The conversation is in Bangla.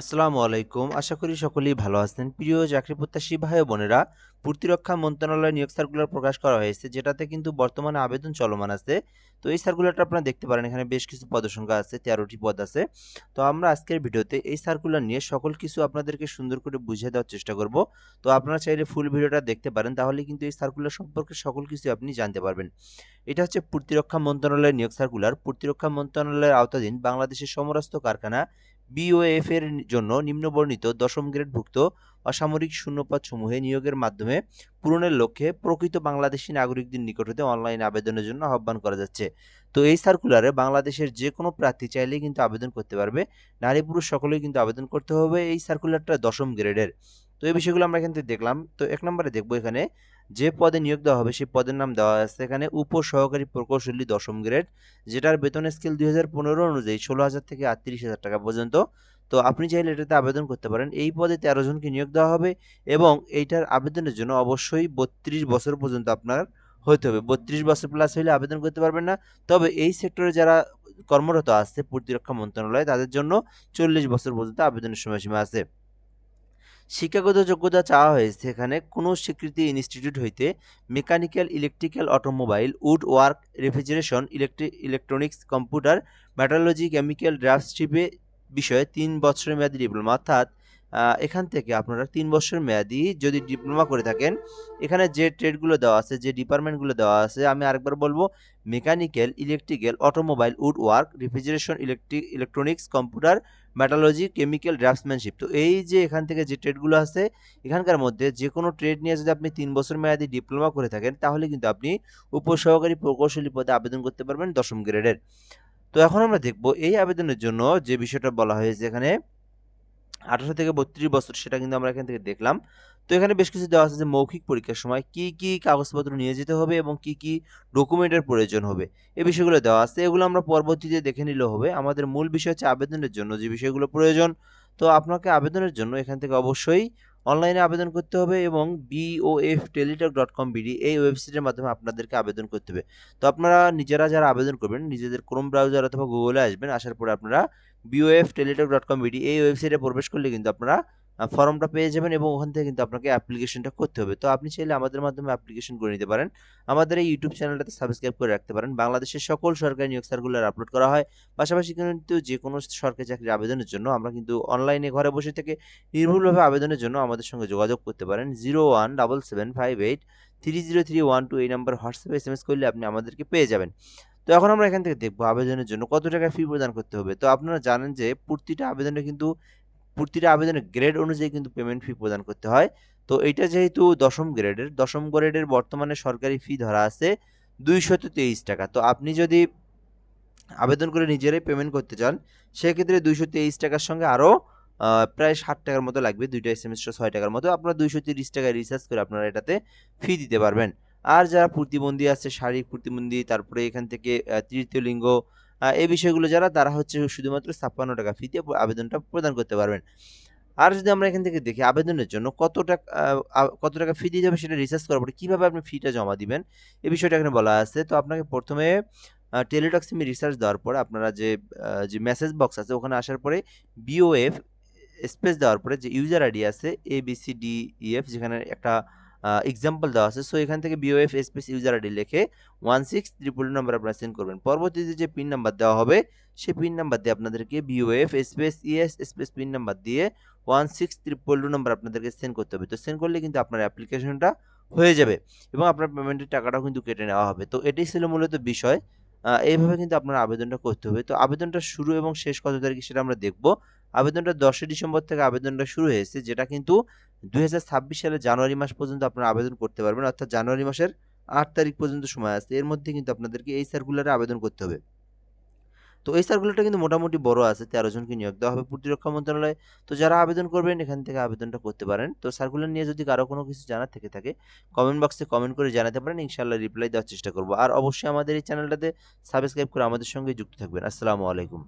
আসসালামু আলাইকুম। আশা করি সকলেই ভালো আছেন। প্রিয় চাকরি প্রত্যাশী ভাই ও বোনেরা, প্রতিরক্ষা মন্ত্রণালয়ের নিয়োগ সার্কুলার প্রকাশ করা হয়েছে, যেটাতে কিন্তু বর্তমানে আবেদন চলমান আছে। তো এই সার্কুলারটা আপনারা দেখতে পারেন, এখানে বেশ কিছু পদসংখ্যা আছে, 13টি পদ আছে। তো আমরা আজকের ভিডিওতে এই সার্কুলার নিয়ে সকল কিছু আপনাদেরকে সুন্দর করে বুঝিয়ে দেওয়ার চেষ্টা করব। তো আপনারা চাইলে ফুল ভিডিওটা দেখতে পারেন, তাহলে কিন্তু এই সার্কুলার সম্পর্কে সকল কিছু আপনি জানতে পারবেন। এটা হচ্ছে প্রতিরক্ষা মন্ত্রণালয়ের নিয়োগ সার্কুলার। প্রতিরক্ষা মন্ত্রণালয়ের আওতাধীন বাংলাদেশের সমরাস্ত্র কারখানা বিওএফ এর জন্য নিম্নবর্ণিত দশম গ্রেডভুক্ত অসামরিক শূন্যপদসমূহে নিয়োগের মাধ্যমে পূরণের লক্ষ্যে প্রকৃত বাংলাদেশী নাগরিকদের নিকট হতে অনলাইন আবেদনের জন্য আহ্বান করা যাচ্ছে। তো এই সার্কুলারে বাংলাদেশের যে কোনো প্রার্থী চাইলেই কিন্তু আবেদন করতে পারবে। নারী পুরুষ সকলেই কিন্তু আবেদন করতে হবে। এই সার্কুলারটা দশম গ্রেডের। তো এই বিষয়গুলো আমরা এখান থেকে দেখলাম। তো এক নম্বরে দেখবো এখানে যে পদে নিয়োগ দেওয়া হবে সেই পদের নাম দেওয়া আছে এখানে উপসহকারী প্রকৌশলী দশম গ্রেড, যেটার বেতন স্কেল 2015 অনুযায়ী 16,000 থেকে 38,000 টাকা পর্যন্ত। তো আপনি চাইলে এটাতে আবেদন করতে পারেন। এই পদে 13 জনকে নিয়োগ দেওয়া হবে এবং এইটার আবেদনের জন্য অবশ্যই 32 বছর পর্যন্ত আপনার হইতে হবে। 32 বছর প্লাস হইলে আবেদন করতে পারবেন না। তবে এই সেক্টরে যারা কর্মরত আছে প্রতিরক্ষা মন্ত্রণালয়ে, তাদের জন্য 40 বছর পর্যন্ত আবেদনের সময়সীমা আছে। শিক্ষাগত যোগ্যতা চাওয়া হয়েছে এখানে কোনো স্বীকৃতি ইনস্টিটিউট হইতে mechanical, electrical, automobile, wood work, refrigeration, electronics, computer, metallurgy, chemical, ড্রাফটশিপে বিষয়ে 3 বছরের মেয়াদী ডিপ্লোমা। অর্থাৎ এখান থেকে আপনারা 3 বছর মেয়াদী যদি ডিপ্লোমা করে থাকেন, এখানে যে ট্রেডগুলো দেওয়া আছে, যে ডিপার্টমেন্টগুলো দেওয়া আছে, আমি আরেকবার বলবো: mechanical, electrical, automobile, wood work, refrigeration, electronics, computer, metallurgy, chemical, draughtsmanship. তো এই যে এখান থেকে যে ট্রেডগুলো আছে, এখানকার মধ্যে যে কোনো ট্রেড নিয়ে যদি আপনি 3 বছর মেয়াদী ডিপ্লোমা করে থাকেন, তাহলে কিন্তু আপনি উপসহকারী প্রকৌশলী পদে আবেদন করতে পারবেন দশম গ্রেডের। তো এখন আমরা দেখব এই আবেদনের জন্য যে বিষয়টা বলা হয়েছে এখানে 18 থেকে 32 বছর, সেটা কিন্তু আমরা এখান থেকে দেখলাম। তো এখানে বেশ কিছু দেওয়া আছে যে মৌখিক পরীক্ষার সময় কি কি কাগজপত্র নিয়ে যেতে হবে এবং কি কি ডকুমেন্টের প্রয়োজন হবে, এই বিষয়গুলো দেওয়া আছে। এগুলো আমরা পরবর্তীতে দেখে নিলেও হবে। আমাদের মূল বিষয় হচ্ছে আবেদনের জন্য যে বিষয়গুলো প্রয়োজন। তো আপনাকে আবেদনের জন্য এখান থেকে অবশ্যই অনলাইনে আবেদন করতে হবে এবং bofteletalk.com.bd এই ওয়েবসাইটের মাধ্যমে আপনাদেরকে আবেদন করতে হবে। তো আপনারা নিজেরা যারা আবেদন করবেন, নিজেদের ক্রোম ব্রাউজার অথবা গুগলে আসবেন। আসার পরে আপনারা bofteletalk.com.bd এই ওয়েবসাইটে প্রবেশ করলে কিন্তু আপনারা ফর্মটা পেয়ে যাবেন এবং ওখান থেকে কিন্তু আপনাকে অ্যাপ্লিকেশনটা করতে হবে। তো আপনি চাইলে আমাদের মাধ্যমে অ্যাপ্লিকেশন করে নিতে পারেন। আমাদের এই ইউটিউব চ্যানেলটাতে সাবস্ক্রাইব করে রাখতে পারেন। বাংলাদেশের সকল সরকারি নিয়োগ সার্কুলার আপলোড করা হয়। পাশাপাশি কিন্তু যে কোনো সরকারি চাকরির আবেদনের জন্য আমরা কিন্তু অনলাইনে ঘরে বসে থেকে নির্ভুলভাবে আবেদনের জন্য আমাদের সঙ্গে যোগাযোগ করতে পারেন। 0177583031 এই নাম্বার হোয়াটসঅ্যাপে এসএমএস করলে আপনি আমাদেরকে পেয়ে যাবেন। তো এখন আমরা এখান থেকে দেখব আবেদনের জন্য কত টাকা ফি প্রদান করতে হবে। তো আপনারা জানেন যে প্রতিটা আবেদনের গ্রেড অনুযায়ী কিন্তু পেমেন্ট ফি প্রদান করতে হয়। তো এইটা যেহেতু দশম গ্রেডের বর্তমানে সরকারি ফি ধরা আছে 223 টাকা। তো আপনি যদি আবেদন করে নিজেরাই পেমেন্ট করতে চান, সেক্ষেত্রে 223 টাকার সঙ্গে আরও প্রায় 60 টাকার মতো লাগবে। দুইটা এসএমএসটা 6 টাকার মতো। আপনারা 230 টাকায় রিচার্জ করে আপনারা এটাতে ফি দিতে পারবেন। আর যারা প্রতিবন্ধী আছে, শারীরিক প্রতিবন্ধী, তারপরে এখান থেকে তৃতীয় লিঙ্গ, এই বিষয়গুলো যারা, তারা হচ্ছে শুধুমাত্র 56 টাকা ফিতে আবেদনটা প্রদান করতে পারবেন। আর যদি আমরা এখান থেকে দেখি আবেদনের জন্য কত টাকা ফি দিতে হবে, সেটা রিসার্চ করার পরে কিভাবে আপনি ফিটা জমা দিবেন, এই বিষয়টা এখানে বলা আছে। তো আপনাকে প্রথমে টেলিটক সিমে রিসার্চ দেওয়ার পরে আপনারা যে মেসেজ বক্স আছে, ওখানে আসার পরে বিওএফ স্পেস দেওয়ার পরে যে ইউজার আইডি আছে ABCDEF, যেখানে একটা এক্সাম্পল দেওয়া আছে, সো এখান থেকে বিওএফ স্পেস ইউজার আইডি লিখে 16 নাম্বার আপনারা সেন্ড করবেন। পরবর্তীতে যে পিন নাম্বার দেওয়া হবে, সেই পিন নাম্বার দিয়ে আপনাদেরকে BOF space ES space pin number দিয়ে 16 নাম্বার আপনাদেরকে সেন্ড করতে হবে। তো সেন্ড করলে কিন্তু আপনার অ্যাপ্লিকেশনটা হয়ে যাবে এবং আপনার পেমেন্টের টাকাটাও কিন্তু কেটে নেওয়া হবে। তো এটাই ছিল মূলত বিষয়। এইভাবে কিন্তু আপনার আবেদনটা করতে হবে। তো আবেদনটা শুরু এবং শেষ কত তারিখে সেটা আমরা দেখব। আবেদনটা 10 ডিসেম্বর থেকে আবেদনটা শুরু হয়েছে, যেটা কিন্তু 2026 সালের জানুয়ারি মাস পর্যন্ত আপনারা আবেদন করতে পারবেন। অর্থাৎ জানুয়ারি মাসের 8 তারিখ পর্যন্ত সময় আছে। এর মধ্যে কিন্তু আপনাদেরকে এই সার্কুলারে আবেদন করতে হবে। তো এই সার্কুলারটা কিন্তু মোটামুটি বড় আছে, 13 জনকে নিয়োগ দেওয়া হবে প্রতিরক্ষা মন্ত্রণালয়ে। তো যারা আবেদন করবেন এখান থেকে আবেদনটা করতে পারেন। তো সার্কুলার নিয়ে যদি কারো কোনো কিছু জানার থেকে থাকে, কমেন্ট বক্সে কমেন্ট করে জানাতে পারেন। ইনশাআল্লাহ রিপ্লাই দেওয়ার চেষ্টা করব। আর অবশ্যই আমাদের এই চ্যানেলটাতে সাবস্ক্রাইব করে আমাদের সঙ্গে যুক্ত থাকবেন। আসসালামু আলাইকুম।